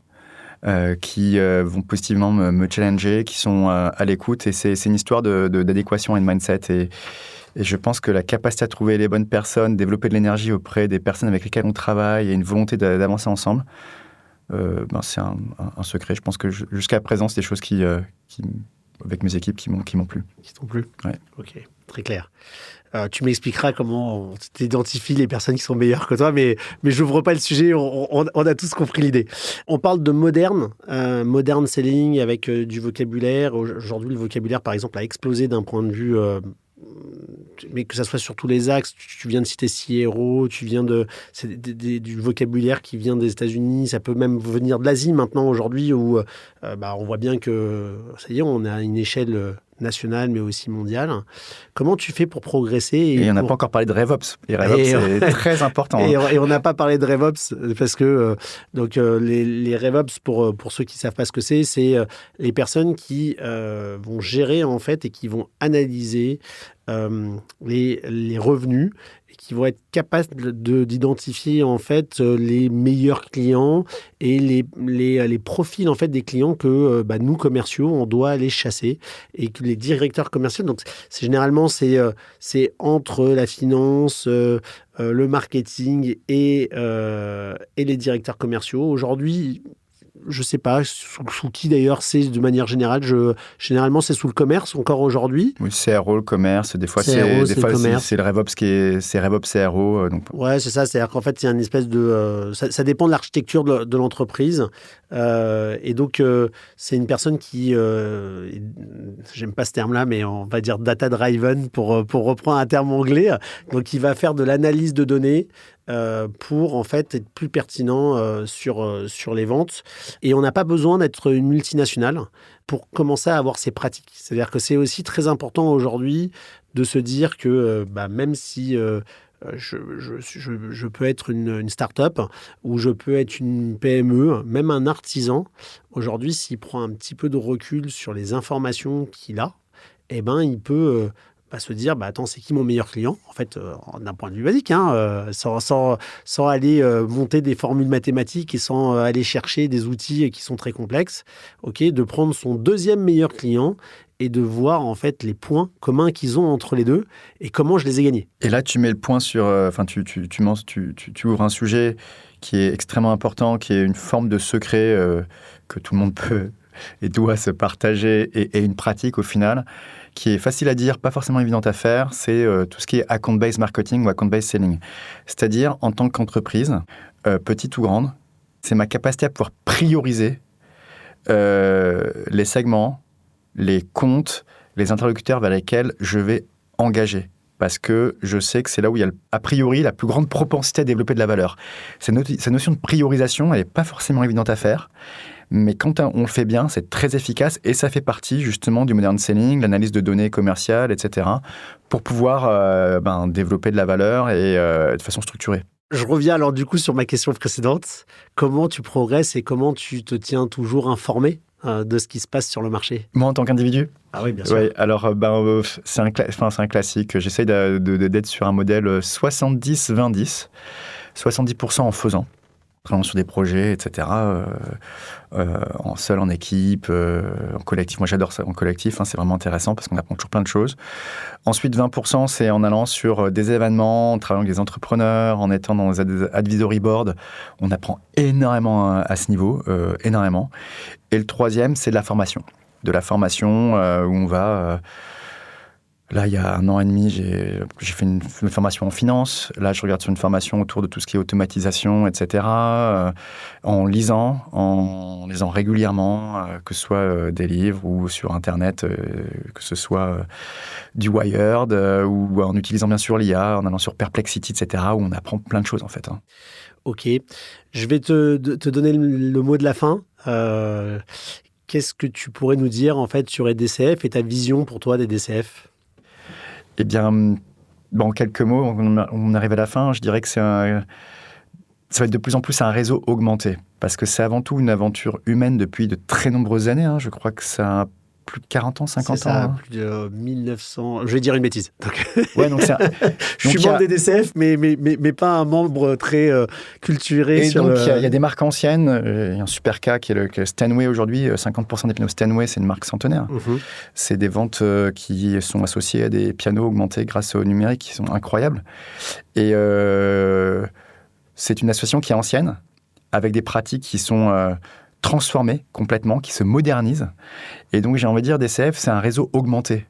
qui vont positivement me challenger, qui sont à l'écoute. Et c'est une histoire d'adéquation et de mindset. Et je pense que la capacité à trouver les bonnes personnes, développer de l'énergie auprès des personnes avec lesquelles on travaille et une volonté d'avancer ensemble, c'est un secret. Je pense que jusqu'à présent, c'est des choses qui avec mes équipes, qui m'ont plu. Qui t'ont plu. Ouais. Ok, très clair. Tu m'expliqueras comment tu identifies les personnes qui sont meilleures que toi, mais j'ouvre pas le sujet, on a tous compris l'idée. On parle de modern selling avec du vocabulaire. Aujourd'hui, le vocabulaire, par exemple, a explosé d'un point de vue... mais que ça soit sur tous les axes, tu viens de citer CRO, c'est du vocabulaire qui vient des États-Unis, ça peut même venir de l'Asie maintenant aujourd'hui où on voit bien que ça y est, on est à une échelle nationale mais aussi mondiale. Comment tu fais pour progresser Et on n'a pas encore parlé de RevOps. Et RevOps, c'est très important. Et on n'a pas parlé de RevOps parce que les RevOps, pour ceux qui ne savent pas ce que c'est les personnes qui vont gérer en fait et qui vont analyser les revenus et qui vont être capables d'identifier en fait les meilleurs clients et les profils en fait des clients que nous commerciaux on doit aller chasser et que les directeurs commerciaux, donc c'est généralement c'est entre la finance, le marketing et les directeurs commerciaux. Aujourd'hui, je sais pas sous qui d'ailleurs c'est de manière générale. Généralement, c'est sous le commerce encore aujourd'hui. Oui, CRO, le commerce. Des fois, c'est le RevOps c'est RevOps CRO. Ouais, c'est ça. C'est-à-dire qu'en fait, c'est une espèce de... ça dépend de l'architecture de l'entreprise. Et donc, c'est une personne qui... j'aime pas ce terme-là, mais on va dire data-driven pour reprendre un terme anglais. Donc, il va faire de l'analyse de données pour en fait être plus pertinent sur les ventes. Et on n'a pas besoin d'être une multinationale pour commencer à avoir ces pratiques. C'est-à-dire que c'est aussi très important aujourd'hui de se dire que même si je peux être une start-up ou je peux être une PME, même un artisan, aujourd'hui, s'il prend un petit peu de recul sur les informations qu'il a, il peut... se dire, attends, c'est qui mon meilleur client? En fait, d'un point de vue basique, sans aller monter des formules mathématiques et sans aller chercher des outils qui sont très complexes, de prendre son deuxième meilleur client et de voir en fait les points communs qu'ils ont entre les deux et comment je les ai gagnés. Et là, tu mets le point sur... tu ouvres un sujet qui est extrêmement important, qui est une forme de secret que tout le monde peut et doit se partager et une pratique au final, qui est facile à dire, pas forcément évidente à faire, c'est tout ce qui est account-based marketing ou account-based selling. C'est-à-dire, en tant qu'entreprise, petite ou grande, c'est ma capacité à pouvoir prioriser les segments, les comptes, les interlocuteurs vers lesquels je vais engager. Parce que je sais que c'est là où il y a, a priori, la plus grande propensité à développer de la valeur. Cette notion de priorisation, elle n'est pas forcément évidente à faire. Mais quand on le fait bien, c'est très efficace et ça fait partie justement du modern selling, l'analyse de données commerciales, etc. pour pouvoir développer de la valeur et de façon structurée. Je reviens alors du coup sur ma question précédente. Comment tu progresses et comment tu te tiens toujours informé de ce qui se passe sur le marché? Moi, en tant qu'individu? Ah oui, bien sûr. Oui, alors c'est un classique. J'essaye d'être sur un modèle 70-20-10. 70% en faisant. Travaillant sur des projets, etc. En seul, en équipe, en collectif. Moi, j'adore ça en collectif. C'est vraiment intéressant parce qu'on apprend toujours plein de choses. Ensuite, 20%, c'est en allant sur des événements, en travaillant avec des entrepreneurs, en étant dans des advisory boards. On apprend énormément à ce niveau, énormément. Et le troisième, c'est de la formation. De la formation où on va... Là, il y a 1 an et demi, j'ai fait une formation en finance. Là, je regarde sur une formation autour de tout ce qui est automatisation, etc. En lisant régulièrement, que ce soit des livres ou sur Internet, que ce soit du Wired, ou en utilisant bien sûr l'IA, en allant sur Perplexity, etc., où on apprend plein de choses, en fait. Ok. Je vais te donner le mot de la fin. Qu'est-ce que tu pourrais nous dire, en fait, sur les DCF et ta vision pour toi des DCF? Eh bien, en quelques mots, on arrive à la fin. Je dirais que ça va être de plus en plus un réseau augmenté. Parce que c'est avant tout une aventure humaine depuis de très nombreuses années. Je crois que ça a plus de 40 ans, 50 c'est ça, ans. Plus de 1900... Je vais dire une bêtise. Ouais, donc je suis membre des DCF, mais pas un membre très culturé. Et donc, il y a des marques anciennes. Il y a un super cas qui est le Steinway aujourd'hui. 50% des pianos Steinway, c'est une marque centenaire. C'est des ventes qui sont associées à des pianos augmentés grâce au numérique qui sont incroyables. Et c'est une association qui est ancienne, avec des pratiques qui sont transformées complètement, qui se modernisent. Et donc, j'ai envie de dire, DCF, c'est un réseau augmenté.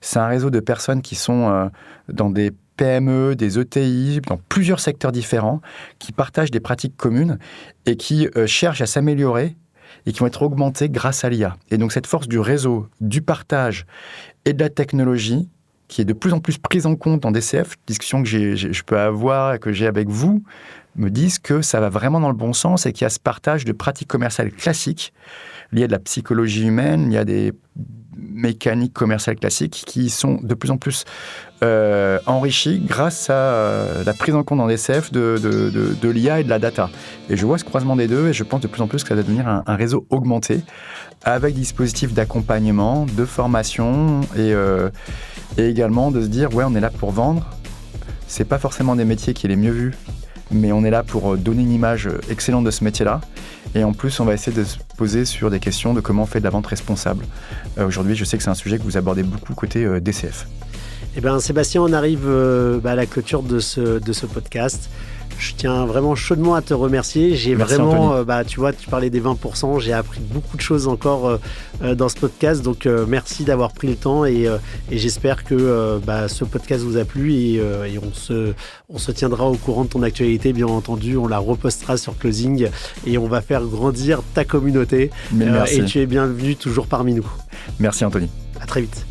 C'est un réseau de personnes qui sont dans des PME, des ETI, dans plusieurs secteurs différents, qui partagent des pratiques communes et qui cherchent à s'améliorer et qui vont être augmentées grâce à l'IA. Et donc, cette force du réseau, du partage et de la technologie, qui est de plus en plus prise en compte en DCF, discussion que je peux avoir et que j'ai avec vous, me disent que ça va vraiment dans le bon sens et qu'il y a ce partage de pratiques commerciales classiques liées à de la psychologie humaine, il y a des mécaniques commerciales classiques qui sont de plus en plus enrichies grâce à la prise en compte en DCF de l'IA et de la data. Et je vois ce croisement des deux et je pense de plus en plus que ça va devenir un réseau augmenté avec des dispositifs d'accompagnement, de formation et également de se dire, ouais, on est là pour vendre. C'est pas forcément des métiers qui est les mieux vus, mais on est là pour donner une image excellente de ce métier-là. Et en plus, on va essayer de se poser sur des questions de comment on fait de la vente responsable. Aujourd'hui, je sais que c'est un sujet que vous abordez beaucoup côté DCF. Eh bien, Sébastien, on arrive à la clôture de ce podcast. Je tiens vraiment chaudement à te remercier. Merci, vraiment, tu vois, tu parlais des 20%, j'ai appris beaucoup de choses encore dans ce podcast. Donc, merci d'avoir pris le temps et j'espère que ce podcast vous a plu et on se tiendra au courant de ton actualité. Bien entendu, on la repostera sur Closing et on va faire grandir ta communauté. Merci. Et tu es bienvenu toujours parmi nous. Merci Anthony. À très vite.